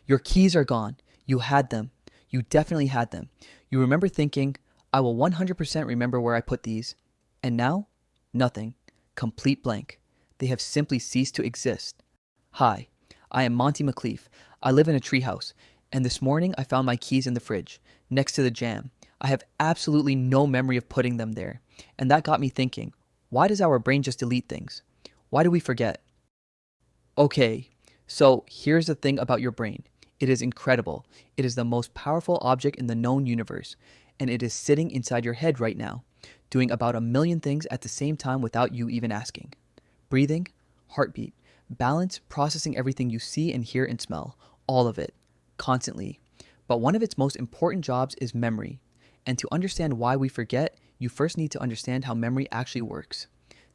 Your keys are gone. You had them. You definitely had them. You remember thinking, I will 100% remember where I put these. And now? Nothing. Complete blank. They have simply ceased to exist. Hi, I am Monty McLeaf. I live in a treehouse, and this morning I found my keys in the fridge, next to the jam. I have absolutely no memory of putting them there, and that got me thinking, why does our brain just delete things? Why do we forget? Okay, so here's the thing about your brain. It is incredible. It is the most powerful object in the known universe, and it is sitting inside your head right now, doing about a million things at the same time without you even asking. Breathing, heartbeat, balance, processing everything you see and hear and smell, all of it, constantly. But one of its most important jobs is memory. And to understand why we forget, you first need to understand how memory actually works.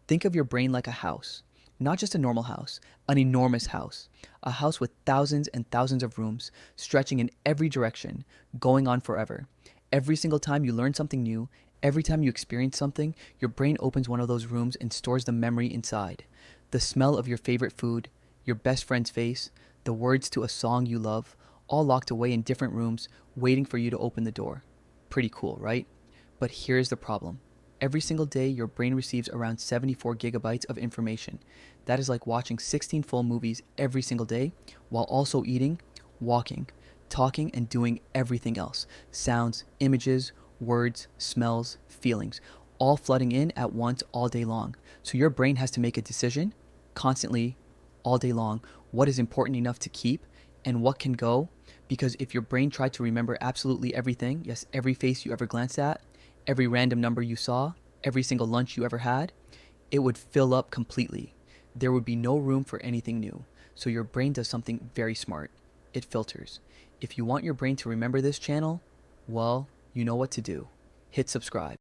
Think of your brain like a house. Not just a normal house, an enormous house. A house with thousands and thousands of rooms, stretching in every direction, going on forever. Every single time you learn something new, every time you experience something, your brain opens one of those rooms and stores the memory inside. The smell of your favorite food, your best friend's face, the words to a song you love, all locked away in different rooms, waiting for you to open the door. Pretty cool, right? But here's the problem. Every single day, your brain receives around 74 gigabytes of information. That is like watching 16 full movies every single day, while also eating, walking, talking, and doing everything else. Sounds, images, words, smells, feelings, all flooding in at once all day long. So your brain has to make a decision constantly, all day long, what is important enough to keep and what can go. Because if your brain tried to remember absolutely everything, yes, every face you ever glanced at, every random number you saw, every single lunch you ever had, it would fill up completely. There would be no room for anything new. So your brain does something very smart. It filters. If you want your brain to remember this channel, well, you know what to do. Hit subscribe.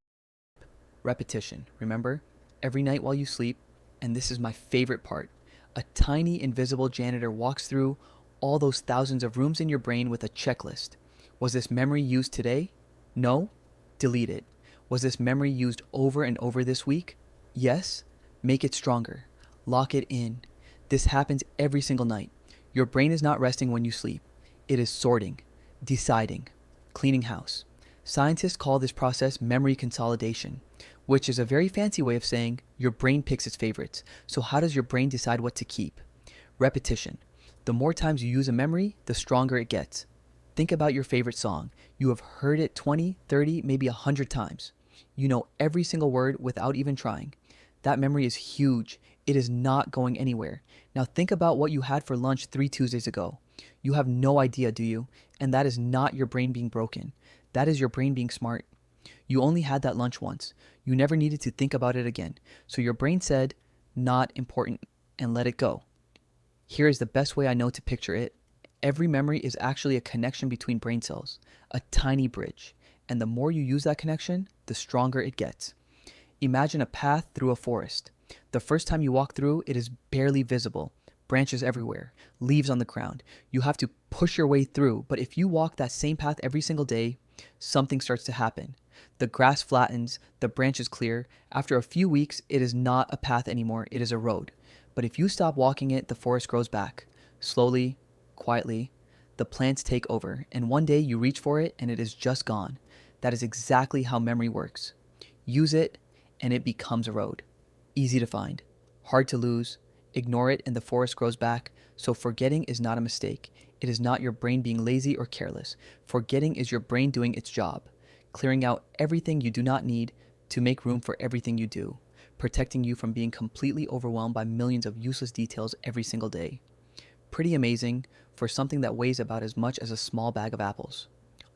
Repetition, remember? Every night while you sleep, and this is my favorite part, a tiny invisible janitor walks through all those thousands of rooms in your brain with a checklist. Was this memory used today? No? Delete it. Was this memory used over and over this week? Yes? Make it stronger. Lock it in. This happens every single night. Your brain is not resting when you sleep. It is sorting, deciding, cleaning house. Scientists call this process memory consolidation, which is a very fancy way of saying your brain picks its favorites. So how does your brain decide what to keep? Repetition. The more times you use a memory, the stronger it gets. Think about your favorite song. You have heard it 20, 30, maybe 100 times. You know every single word without even trying. That memory is huge. It is not going anywhere. Now think about what you had for lunch 3 Tuesdays ago. You have no idea, do you? And that is not your brain being broken. That is your brain being smart. You only had that lunch once. You never needed to think about it again. So your brain said, not important, and let it go. Here is the best way I know to picture it. Every memory is actually a connection between brain cells, a tiny bridge. And the more you use that connection, the stronger it gets. Imagine a path through a forest. The first time you walk through, it is barely visible. Branches everywhere, leaves on the ground. You have to push your way through, but if you walk that same path every single day, something starts to happen. The grass flattens, the branches clear. After a few weeks, it is not a path anymore, it is a road. But if you stop walking it, the forest grows back. Slowly, quietly, the plants take over, and one day you reach for it and it is just gone. That is exactly how memory works. Use it, and it becomes a road. Easy to find, hard to lose. Ignore it and the forest grows back. So forgetting is not a mistake. It is not your brain being lazy or careless. Forgetting is your brain doing its job, clearing out everything you do not need to make room for everything you do, protecting you from being completely overwhelmed by millions of useless details every single day. Pretty amazing for something that weighs about as much as a small bag of apples.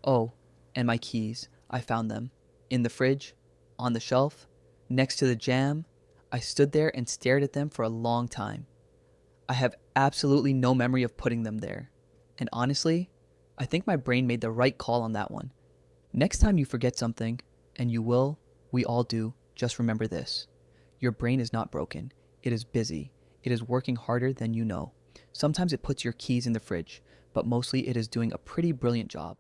Oh, and my keys. I found them. In the fridge, on the shelf, next to the jam. I stood there and stared at them for a long time. I have absolutely no memory of putting them there. And honestly, I think my brain made the right call on that one. Next time you forget something, and you will, we all do, just remember this. Your brain is not broken. It is busy. It is working harder than you know. Sometimes it puts your keys in the fridge, but mostly it is doing a pretty brilliant job.